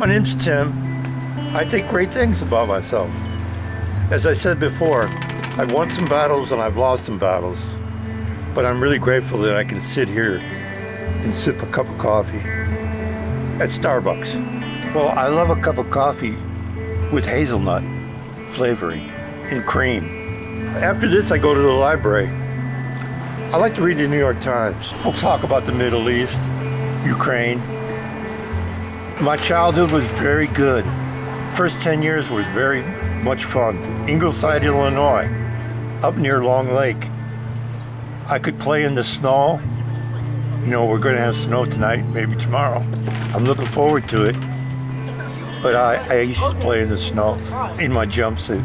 My name's Tim. I think great things about myself. As I said before, I've won some battles and I've lost some battles. But I'm really grateful that I can sit here and sip a cup of coffee at Starbucks. Well, I love a cup of coffee with hazelnut flavoring and cream. After this, I go to the library. I like to read the New York Times. We'll talk about the Middle East, Ukraine. My childhood was very good. First 10 years was very much fun. Ingleside, Illinois, up near Long Lake. I could play in the snow. You know, we're going to have snow tonight, maybe tomorrow. I'm looking forward to it. But I used to play in the snow in my jumpsuit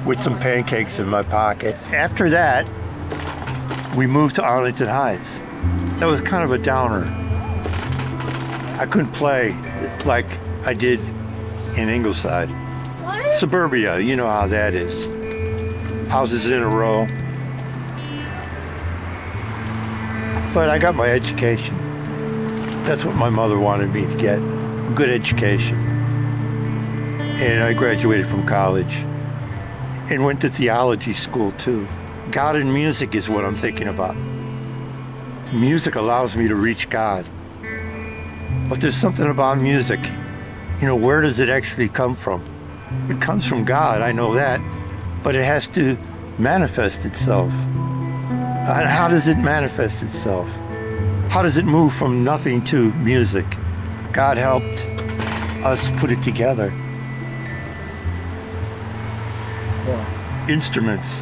with some pancakes in my pocket. After that, we moved to Arlington Heights. That was kind of a downer. I couldn't play like I did in Ingleside. Suburbia, you know how that is. Houses in a row. But I got my education. That's what my mother wanted me to get, a good education. And I graduated from college and went to theology school too. God and music is what I'm thinking about. Music allows me to reach God. But there's something about music, you know, where does it actually come from? It comes from God, I know that, but it has to manifest itself. And how does it manifest itself? How does it move from nothing to music? God helped us put it together. Yeah. Instruments,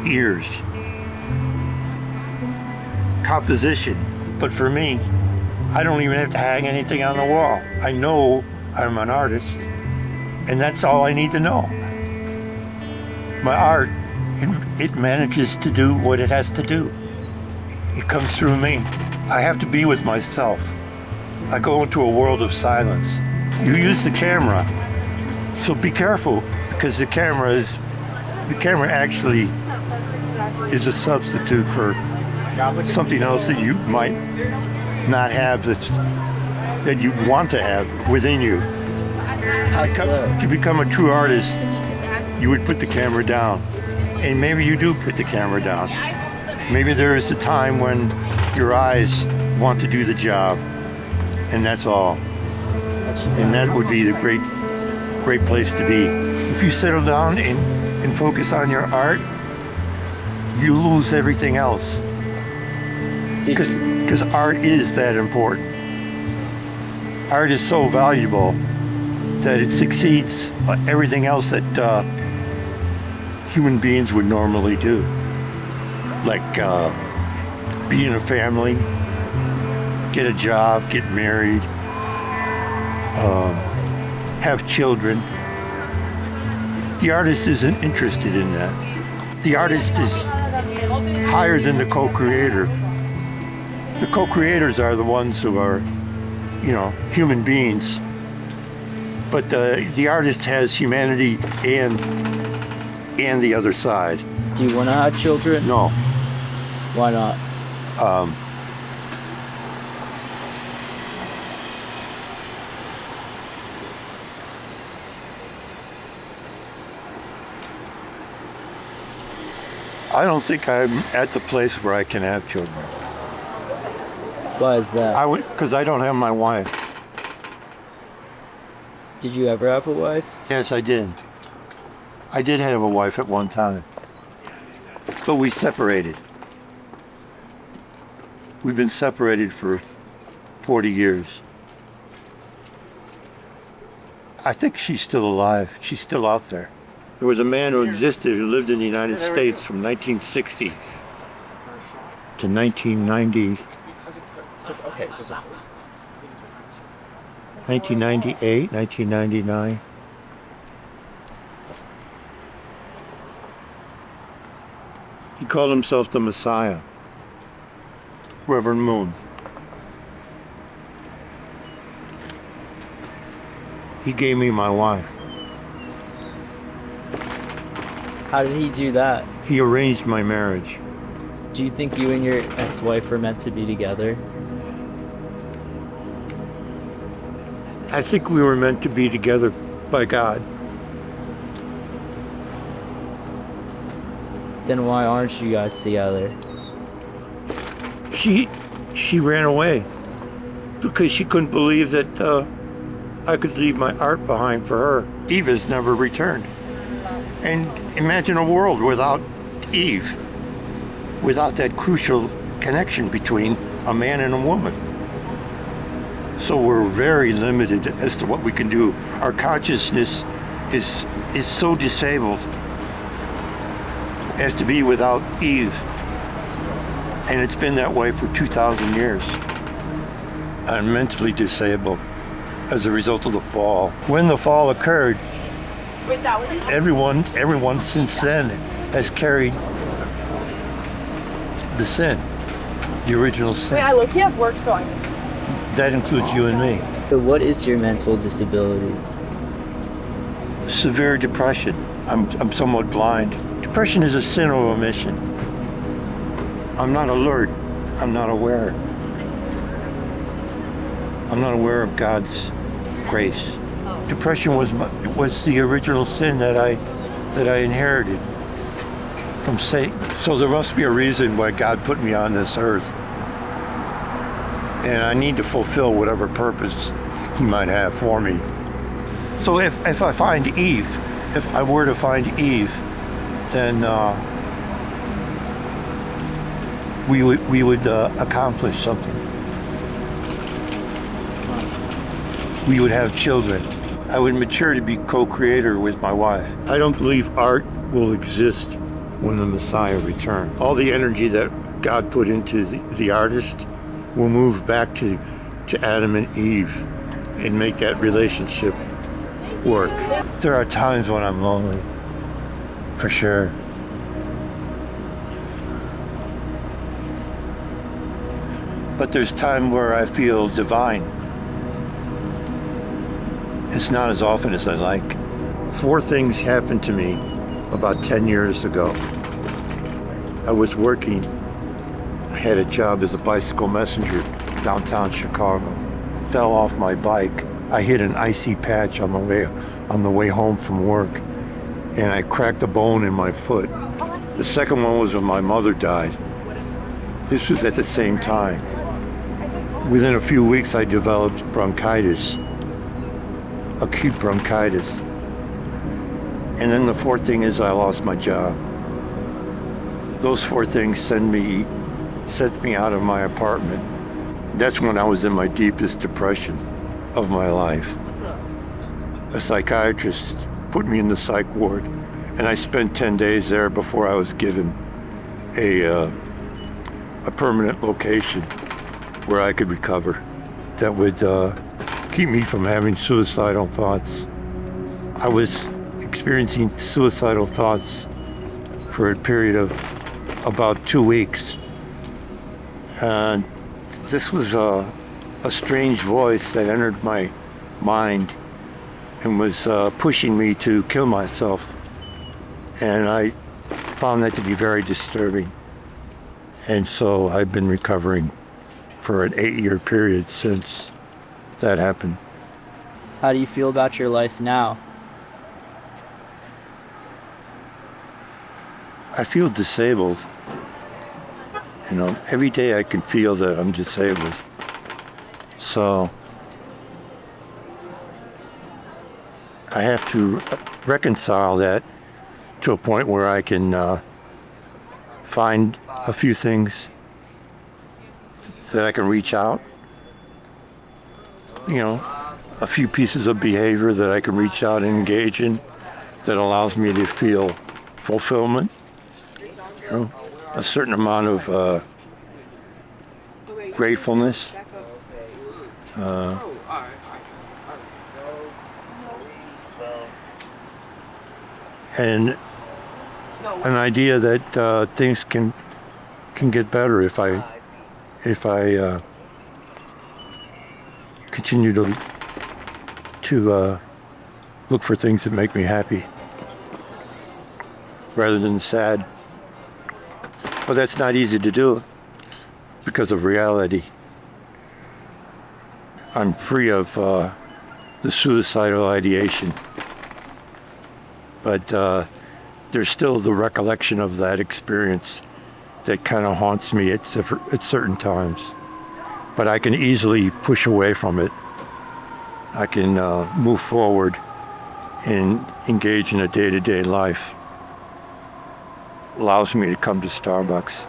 ears, composition. But for me, I don't even have to hang anything on the wall. I know I'm an artist, and that's all I need to know. My art, it manages to do what it has to do. It comes through me. I have to be with myself. I go into a world of silence. You use the camera, so be careful, because the camera actually is a substitute for something else that you might not have that you want to have within you. To become a true artist, you would put the camera down. And maybe you do put the camera down. Maybe there is a time when your eyes want to do the job, and that's all. And that would be the great place to be. If you settle down and focus on your art, you lose everything else. Because art is that important. Art is so valuable that it succeeds everything else that human beings would normally do. Like be in a family, get a job, get married, have children. The artist isn't interested in that. The artist is higher than the co-creator. The co-creators are the ones who are, you know, human beings. But the artist has humanity and the other side. Do you want to have children? No. Why not? I don't think I'm at the place where I can have children. Why is that? Because I don't have my wife. Did you ever have a wife? Yes, I did. I did have a wife at one time. But we separated. We've been separated for 40 years. I think she's still alive. She's still out there. There was a man who existed who lived in the United States from 1960 to 1990. 1998, 1999. He called himself the Messiah, Reverend Moon. He gave me my wife. How did he do that? He arranged my marriage. Do you think you and your ex-wife were meant to be together? I think we were meant to be together by God. Then why aren't you guys together? She ran away because she couldn't believe that I could leave my art behind for her. Eve has never returned. And imagine a world without Eve, without that crucial connection between a man and a woman. So we're very limited as to what we can do. Our consciousness is so disabled as to be without Eve. And it's been that way for 2,000 years. I'm mentally disabled as a result of the fall. When the fall occurred, everyone since then has carried the sin, the original sin. Wait, I look, you have work, so I'm... That includes you and me. So what is your mental disability? Severe depression. I'm somewhat blind. Depression is a sin of omission. I'm not alert. I'm not aware. I'm not aware of God's grace. Depression was the original sin that I inherited from Satan. So there must be a reason why God put me on this earth. And I need to fulfill whatever purpose he might have for me. So if I find Eve, if I were to find Eve, then we would accomplish something. We would have children. I would mature to be co-creator with my wife. I don't believe art will exist when the Messiah returns. All the energy that God put into the artist will move back to Adam and Eve and make that relationship work. There are times when I'm lonely, for sure. But there's time where I feel divine. It's not as often as I like. 4 things happened to me about 10 years ago. I was working. I had a job as a bicycle messenger downtown Chicago. Fell off my bike. I hit an icy patch on the way home from work, and I cracked a bone in my foot. The second one was when my mother died. This was at the same time. Within a few weeks, I developed bronchitis, acute bronchitis. And then the 4th thing is I lost my job. Those 4 things sent me out of my apartment. That's when I was in my deepest depression of my life. A psychiatrist put me in the psych ward, and I spent 10 days there before I was given a permanent location where I could recover that would keep me from having suicidal thoughts. I was experiencing suicidal thoughts for a period of about 2 weeks. And this was a strange voice that entered my mind and was pushing me to kill myself. And I found that to be very disturbing. And so I've been recovering for an 8-year period since that happened. How do you feel about your life now? I feel disabled. You know, every day I can feel that I'm disabled. So I have to reconcile that to a point where I can find a few things that I can reach out. You know, a few pieces of behavior that I can reach out and engage in that allows me to feel fulfillment. You know, a certain amount of gratefulness. And an idea that things can get better if I continue to look for things that make me happy rather than sad. But that's not easy to do because of reality. I'm free of the suicidal ideation. But there's still the recollection of that experience that kind of haunts me at certain times. But I can easily push away from it. I can move forward and engage in a day-to-day life. Allows me to come to Starbucks